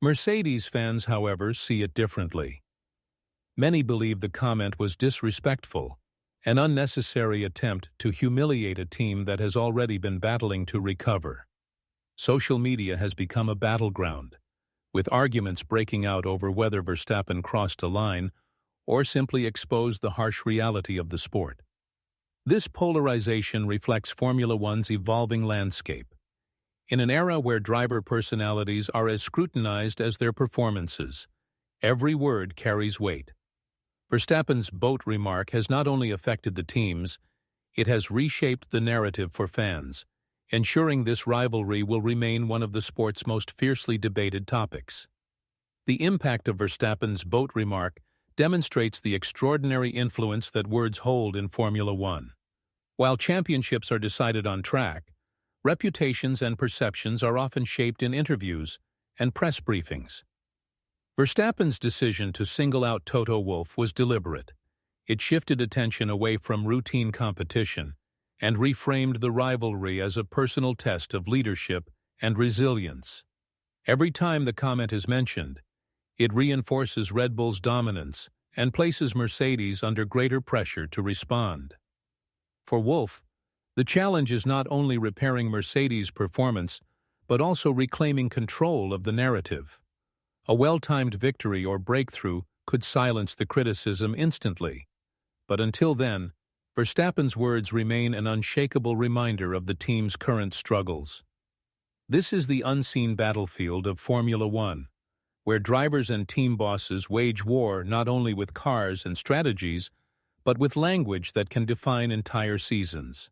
Mercedes fans, however, see it differently. Many believe the comment was disrespectful, an unnecessary attempt to humiliate a team that has already been battling to recover. Social media has become a battleground, with arguments breaking out over whether Verstappen crossed a line or simply exposed the harsh reality of the sport. This polarization reflects Formula One's evolving landscape. In an era where driver personalities are as scrutinized as their performances, every word carries weight. Verstappen's boat remark has not only affected the teams, it has reshaped the narrative for fans, ensuring this rivalry will remain one of the sport's most fiercely debated topics. The impact of Verstappen's boat remark demonstrates the extraordinary influence that words hold in Formula One. While championships are decided on track, reputations and perceptions are often shaped in interviews and press briefings. Verstappen's decision to single out Toto Wolff was deliberate. It shifted attention away from routine competition and reframed the rivalry as a personal test of leadership and resilience. Every time the comment is mentioned, it reinforces Red Bull's dominance and places Mercedes under greater pressure to respond. For Wolff, the challenge is not only repairing Mercedes' performance, but also reclaiming control of the narrative. A well-timed victory or breakthrough could silence the criticism instantly. But until then, Verstappen's words remain an unshakable reminder of the team's current struggles. This is the unseen battlefield of Formula One, where drivers and team bosses wage war not only with cars and strategies, but with language that can define entire seasons.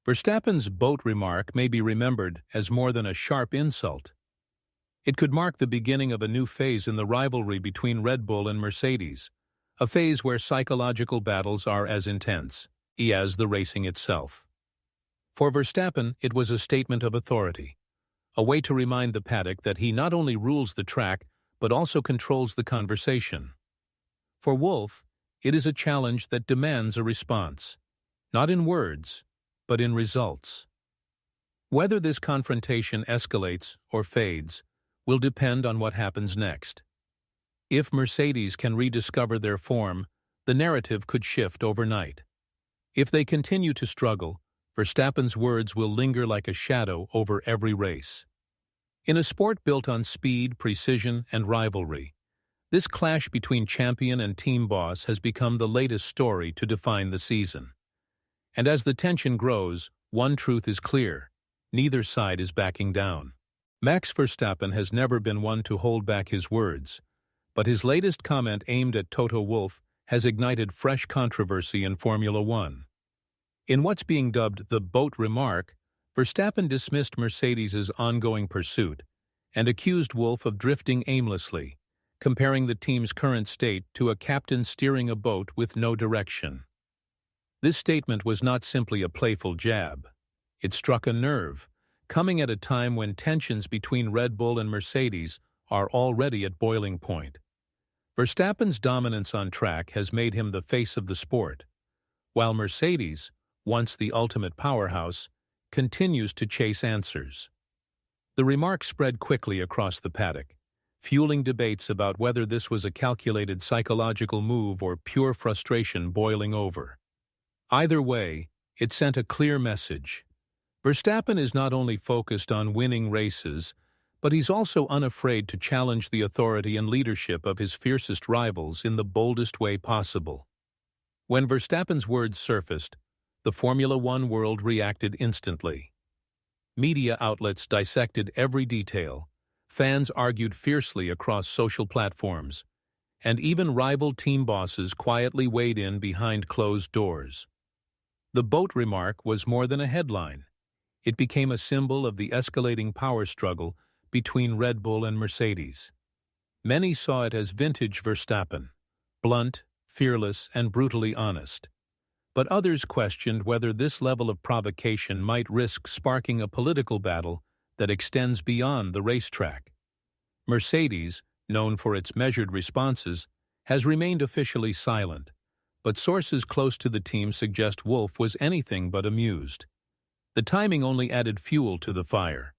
Verstappen's boat remark may be remembered as more than a sharp insult. It could mark the beginning of a new phase in the rivalry between Red Bull and Mercedes, a phase where psychological battles are as intense as the racing itself. For Verstappen, it was a statement of authority, a way to remind the paddock that he not only rules the track, but also controls the conversation. For Wolff, it is a challenge that demands a response, not in words, but in results. Whether this confrontation escalates or fades will depend on what happens next. If Mercedes can rediscover their form, the narrative could shift overnight. If they continue to struggle, Verstappen's words will linger like a shadow over every race. In a sport built on speed, precision, and rivalry, this clash between champion and team boss has become the latest story to define the season. And as the tension grows, one truth is clear: neither side is backing down. Max Verstappen has never been one to hold back his words, but his latest comment aimed at Toto Wolff has ignited fresh controversy in Formula One. In what's being dubbed the boat remark, Verstappen dismissed Mercedes' ongoing pursuit and accused Wolff of drifting aimlessly, comparing the team's current state to a captain steering a boat with no direction. This statement was not simply a playful jab. It struck a nerve, coming at a time when tensions between Red Bull and Mercedes are already at boiling point. Verstappen's dominance on track has made him the face of the sport, while Mercedes, once the ultimate powerhouse, continues to chase answers. The remark spread quickly across the paddock, fueling debates about whether this was a calculated psychological move or pure frustration boiling over. Either way, it sent a clear message. Verstappen is not only focused on winning races, but he's also unafraid to challenge the authority and leadership of his fiercest rivals in the boldest way possible. When Verstappen's words surfaced, the Formula One world reacted instantly. Media outlets dissected every detail, fans argued fiercely across social platforms, and even rival team bosses quietly weighed in behind closed doors. The boat remark was more than a headline. It became a symbol of the escalating power struggle between Red Bull and Mercedes. Many saw it as vintage Verstappen, blunt, fearless, and brutally honest. But others questioned whether this level of provocation might risk sparking a political battle that extends beyond the racetrack. Mercedes, known for its measured responses, has remained officially silent, but sources close to the team suggest Wolff was anything but amused. The timing only added fuel to the fire.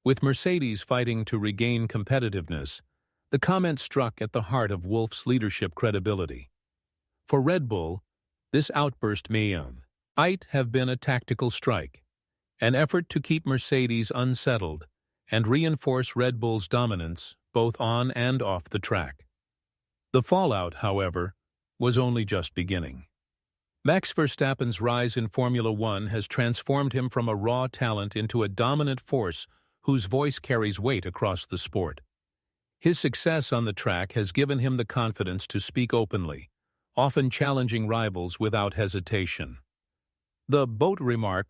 With Mercedes fighting to regain competitiveness, the comment struck at the heart of Wolff's leadership credibility. For Red Bull, this outburst might have been a tactical strike, an effort to keep Mercedes unsettled and reinforce Red Bull's dominance both on and off the track. The fallout, however, was only just beginning. Max Verstappen's rise in Formula One has transformed him from a raw talent into a dominant force whose voice carries weight across the sport. His success on the track has given him the confidence to speak openly, often challenging rivals without hesitation. The Boat Remark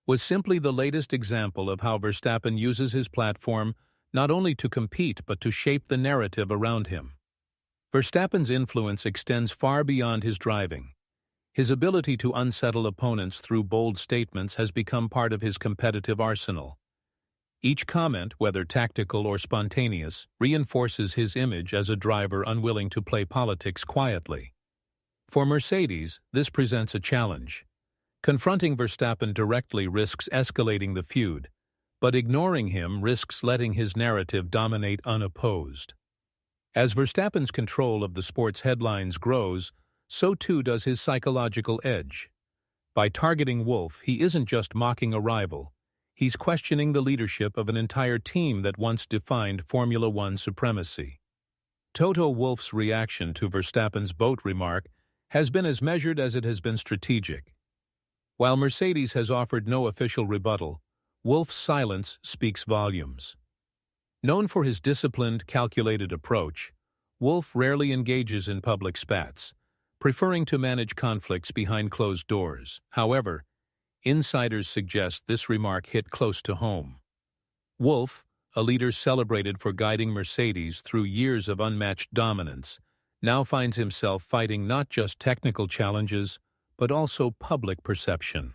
was simply the latest example of how Verstappen uses his platform not only to compete but to shape the narrative around him. Verstappen's influence extends far beyond his driving. His ability to unsettle opponents through bold statements has become part of his competitive arsenal. Each comment, whether tactical or spontaneous, reinforces his image as a driver unwilling to play politics quietly. For Mercedes, this presents a challenge. Confronting Verstappen directly risks escalating the feud, but ignoring him risks letting his narrative dominate unopposed. As Verstappen's control of the sport's headlines grows, so too does his psychological edge. By targeting Wolff, he isn't just mocking a rival. He's questioning the leadership of an entire team that once defined Formula One supremacy. Toto Wolff's reaction to Verstappen's Boat Remark has been as measured as it has been strategic. While Mercedes has offered no official rebuttal, Wolff's silence speaks volumes. Known for his disciplined, calculated approach, Wolff rarely engages in public spats, preferring to manage conflicts behind closed doors. However, insiders suggest this remark hit close to home. Wolff, a leader celebrated for guiding Mercedes through years of unmatched dominance, now finds himself fighting not just technical challenges, but also public perception.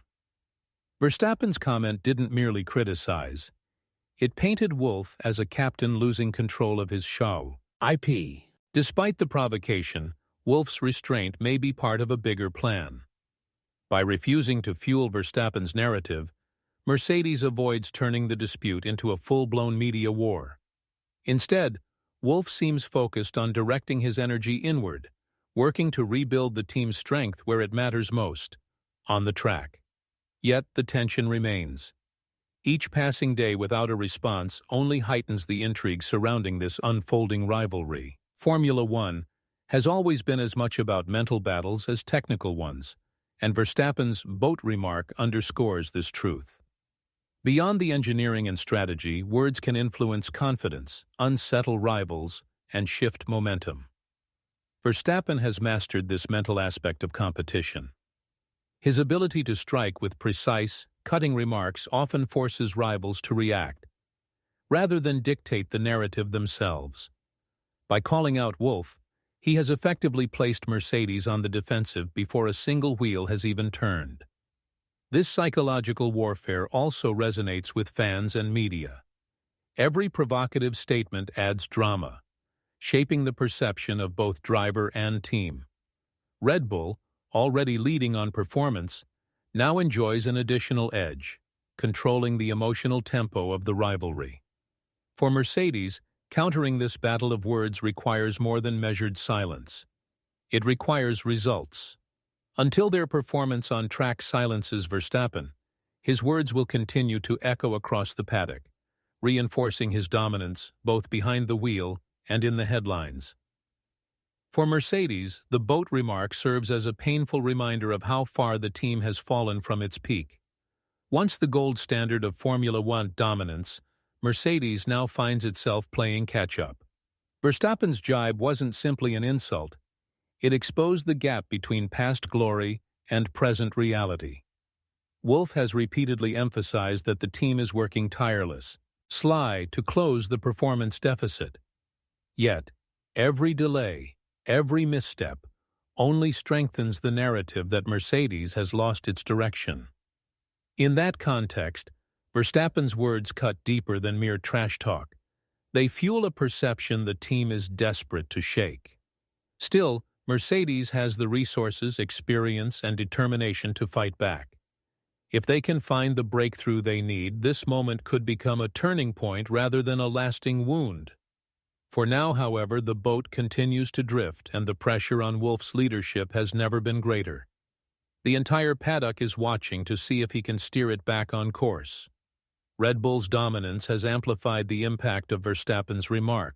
Verstappen's comment didn't merely criticize. It painted Wolff as a captain losing control of his show. Despite the provocation, Wolff's restraint may be part of a bigger plan. By refusing to fuel Verstappen's narrative, Mercedes avoids turning the dispute into a full-blown media war. Instead, Wolff seems focused on directing his energy inward, working to rebuild the team's strength where it matters most, on the track. Yet the tension remains. Each passing day without a response only heightens the intrigue surrounding this unfolding rivalry. Formula One has always been as much about mental battles as technical ones, and Verstappen's Boat Remark underscores this truth. Beyond the engineering and strategy, words can influence confidence, unsettle rivals, and shift momentum. Verstappen has mastered this mental aspect of competition. His ability to strike with precise, cutting remarks often forces rivals to react, rather than dictate the narrative themselves. By calling out Wolff, he has effectively placed Mercedes on the defensive before a single wheel has even turned. This psychological warfare also resonates with fans and media. Every provocative statement adds drama, shaping the perception of both driver and team. Red Bull, already leading on performance, now enjoys an additional edge, controlling the emotional tempo of the rivalry. For Mercedes, countering this battle of words requires more than measured silence. It requires results. Until their performance on track silences Verstappen, his words will continue to echo across the paddock, reinforcing his dominance both behind the wheel and in the headlines. For Mercedes, the Boat Remark serves as a painful reminder of how far the team has fallen from its peak. Once the gold standard of Formula One dominance, Mercedes now finds itself playing catch-up. Verstappen's jibe wasn't simply an insult. It exposed the gap between past glory and present reality. Wolff has repeatedly emphasized that the team is working tirelessly to close the performance deficit. Yet, every delay, every misstep, only strengthens the narrative that Mercedes has lost its direction. In that context, Verstappen's words cut deeper than mere trash talk. They fuel a perception the team is desperate to shake. Still, Mercedes has the resources, experience, and determination to fight back. If they can find the breakthrough they need, this moment could become a turning point rather than a lasting wound. For now, however, the boat continues to drift, and the pressure on Wolff's leadership has never been greater. The entire paddock is watching to see if he can steer it back on course. Red Bull's dominance has amplified the impact of Verstappen's remark.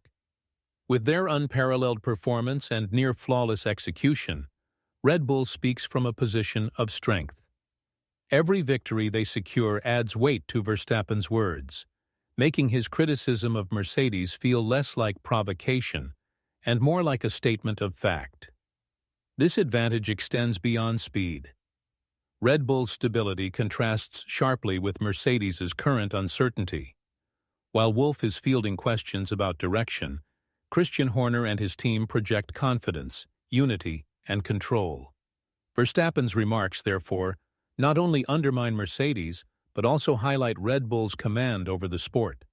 With their unparalleled performance and near-flawless execution, Red Bull speaks from a position of strength. Every victory they secure adds weight to Verstappen's words, making his criticism of Mercedes feel less like provocation and more like a statement of fact. This advantage extends beyond speed. Red Bull's stability contrasts sharply with Mercedes's current uncertainty. While Wolff is fielding questions about direction, Christian Horner and his team project confidence, unity, and control. Verstappen's remarks, therefore, not only undermine Mercedes, but also highlight Red Bull's command over the sport.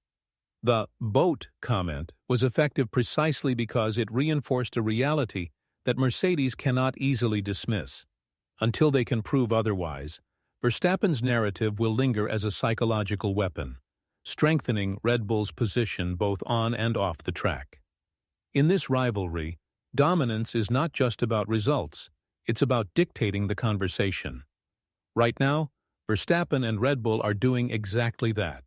The "boat" comment was effective precisely because it reinforced a reality that Mercedes cannot easily dismiss. Until they can prove otherwise, Verstappen's narrative will linger as a psychological weapon, strengthening Red Bull's position both on and off the track. In this rivalry, dominance is not just about results, it's about dictating the conversation. Right now, Verstappen and Red Bull are doing exactly that.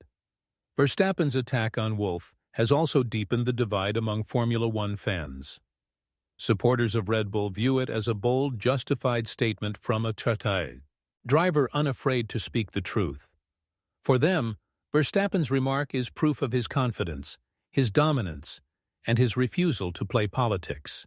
Verstappen's attack on Wolff has also deepened the divide among Formula One fans. Supporters of Red Bull view it as a bold, justified statement from a driver unafraid to speak the truth. For them, Verstappen's remark is proof of his confidence, his dominance, and his refusal to play politics.